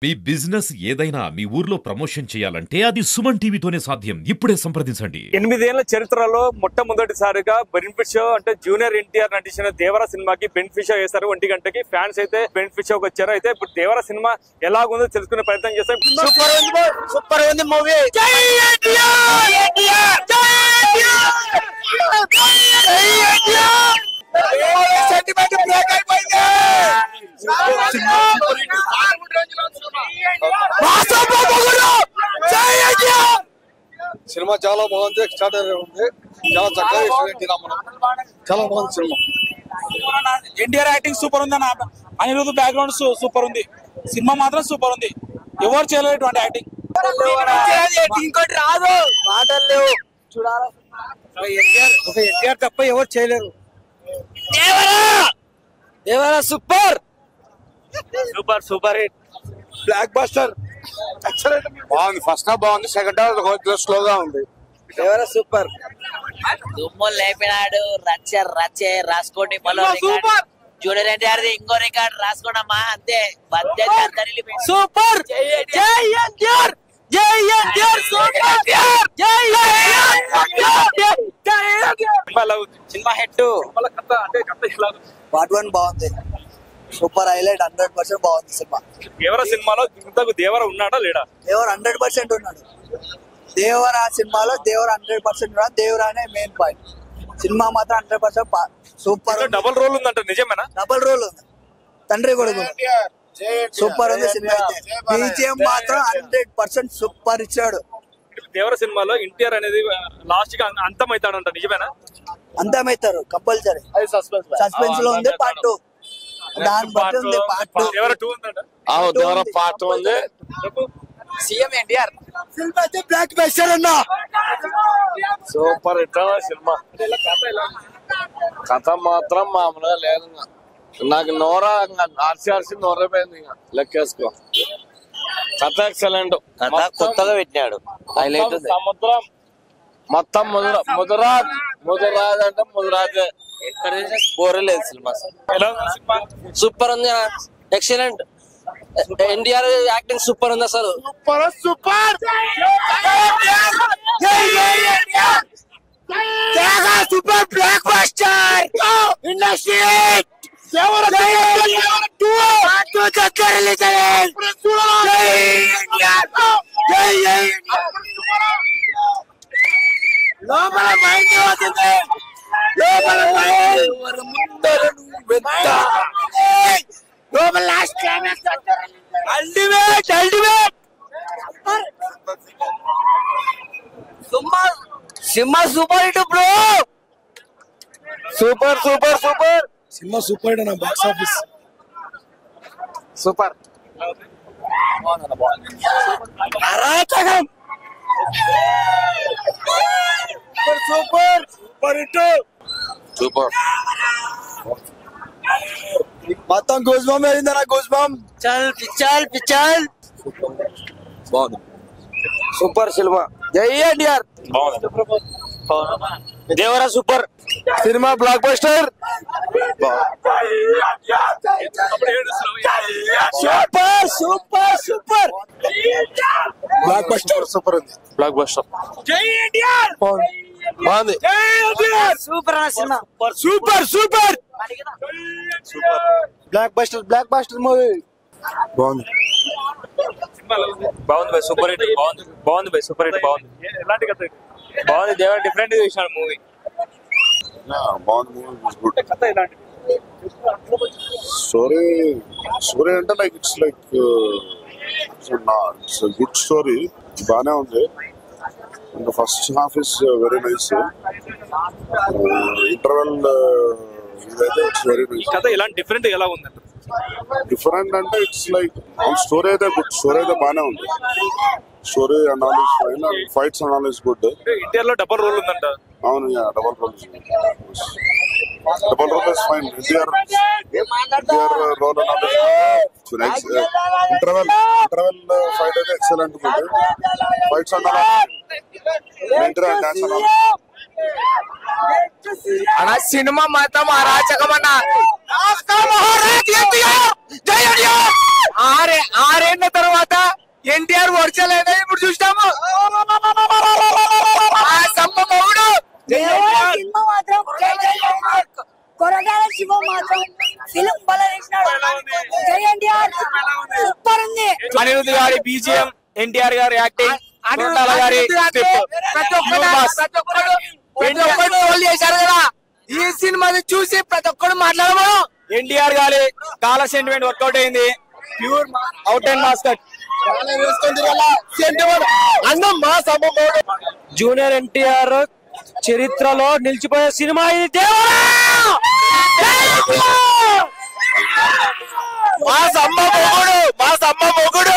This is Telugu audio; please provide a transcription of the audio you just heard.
మీ బిజినెస్ ఏదైనా మీ ఊర్లో ప్రమోషన్ చేయాలంటే అది సుమన్ టీవీతోనే సాధ్యం. ఇప్పుడే సంప్రదించండి. 8 ఏళ్ల చరిత్రలో మొట్టమొదటిసారిగా బెనిఫిట్ షో అంటే జూనియర్ ఎన్టీఆర్ నటించిన దేవర సినిమాకి బెనిఫిట్ షో చేశారు. 1 గంటకి ఫ్యాన్స్ అయితే బెనిఫిట్ షోకి వచ్చారు. అయితే ఇప్పుడు దేవర సినిమా ఎలాగుందో తెలుసుకునే ప్రయత్నం చేస్తాం. సూపర్ ఉంది మూవీ. సినిమా చాలా బాగుంది. ఎక్స్ట్రాడనరీ ఉంది. చాలా చక్కగా చాలా బాగుంది సినిమా. ఎన్టీఆర్ యాక్టింగ్ సూపర్ ఉంది అన్న. అనిరుద్ధ్ బ్యాక్గ్రౌండ్ సూపర్ ఉంది. సినిమా మాత్రం సూపర్ ఉంది. ఎవరు చేయలేటువంటి యాక్టింగ్. ఇంకోటి రాదు, మాటలు లేవు. చూడాలి. ఒక ఎన్టీఆర్ తప్ప ఎవరు చేయలేరు. Devara super super hit block buster. బాగుంది. ఫస్ట్ హాఫ్ బాగుంది. సెకండ్ హాఫ్ కొంచెం స్లోగా ఉంది. దేవరా సూపర్. దుమ్ములు లేపినాడు. రచ్చే రాసుకోండి. జూనియర్ ఎన్టీఆర్ ఇంకో రికార్డు రాసుకోండమ్మా. అంతే. సూపర్. జై ఎన్టీఆర్. జై ఎన్టీఆర్. Cinema hit. పార్ట్ 1 బాగుంది. Super highlight. 100% బాగుంది సినిమా. దేవర సినిమాలో ఇంతకు దేవర ఉన్నాడా లేడా? దేవర్ 100% ఉన్నాడు. దేవర సినిమాలో దేవర 100% ఉన్నాడు. దేవరానే మెయిన్ పాయింట్. సినిమా మాత్రం 100% సూపర్. డబుల్ రోల్ ఉందంట, నిజమేనా? డబుల్ రోల్ ఉంది. తండ్రి కొడుకు సూపర్ ఉంది సినిమా. అయితే బీజిఎం మాత్రం 100% సూపర్ ఇచ్చాడు. దేవర సినిమాలో ఎన్టీఆర్ అనేది లాస్ట్ గా అంతం అవుతాడంట, నిజమేనా? అంతమవుతారు కంపల్సరీ. సస్పెన్స్ లో ఉంది పార్ట్ 2. దాని బట్టి ఉంది పార్ట్ 2. దేవర 2 ఉందంట. దేవర పార్ట్ ఉంది. సీఎం ఎన్టీఆర్ సినిమా అయితే బ్లాక్ బస్టర్ అన్న. Super hit cinema. కథ మాత్రం మామూలుగా లేదు. నాకు ఆర్సీ నోరైపోయింది. లెక్కేసుకో. కథ ఎక్సలెంట్. కథ కొత్తగా పెట్టినాడు. హైలైట్ ఉంది. సముద్రం మొత్తం ముదురాజ్ అంటే ముదురాజే. బోరే లేదు సినిమా. సూపర్ ఉంది. ఎక్సలెంట్. ఎన్టీఆర్ యాక్టింగ్ సూపర్ ఉంది అసలు. Super blockbuster industry. లోపల మైండ్ అవుతుంది. లోపల లోపల లాస్ట్ క్లైమాక్స్ అల్టిమేట్. సినిమా సూపర్ హిట్ బ్రో. సూపర్ సినిమా సూపర్ హిట్ అన్న. Box office super. అరాచకం. Super hit. సూపర్. మొత్తం గూస్ బాంబ్ అయింది నా. Goose bump. పిచ్చల్ బాగుంది. సూపర్ సినిమా. జై ఎన్టీఆర్. దేవరా సూపర్ సినిమా. Blockbuster. Super blockbuster super ఉంది. Blockbuster. జై ఎన్టీఆర్. బాగుంది. సూపర్ అన్న cinema. Super block buster movie. బాగుంది. బాగుంది. Super hit. బాగుంది. సూపర్ హిట్ బాగుంది. ఎలాంటి కథ? బాగుంది. దేవర డిఫరెంట్ గా చేశాడు మూవీ. బాగుంది మూవీ. కథ ఎలాంటి? స్టోరీ అంటే లైక్ ఇట్స్ గుడ్ స్టోరీ. బానే ఉంది. First half is very nice. Interval ఇదైతే ఇట్స్ వెరీ నైస్. కథ ఎలాంటి డిఫరెంట్ ఎలా ఉంది? డిఫరెంట్ అంటే ఇట్స్ లైక్ స్టోరీ అయితే గుడ్. స్టోరీ అయితే బానే ఉంది. Story analysis fine. Fights analysis good. NTR లో డబుల్ రోల్ ఉందంట. అవును. Double role is fine. NTR role analysis. Interval fight అయితే ఎక్సలెంట్ ఉంది. Fights analysis. Dance analysis. అన్న సినిమా మాత్రం అరాచకమన్నా. ఆరేళ్ల తర్వాత ఎన్టీఆర్ వర్చలేదా ఇప్పుడు చూసినాము. సినిమా మాత్రం కొరటాల శివ మాత్రం ఫిలిం బల జై ఎన్టీఆర్ సూపర్ ఉంది. అనిరుద్ధ్ గారి బీజిఎం, ఎన్టీఆర్ గారి యాక్టింగ్, కొరటాల గారి చేశారు కదా. ఈ సినిమా చూసి ప్రతి ఒక్కరు మాట్లాడము. ఎన్టీఆర్ గారి కాల సెంటిమెంట్ వర్కౌట్ అయింది. Pure out and mascot. Junior NTR చరిత్రలో నిలిచిపోయే సినిమా ఇది. దేవరా మా సమ్మ మొగుడు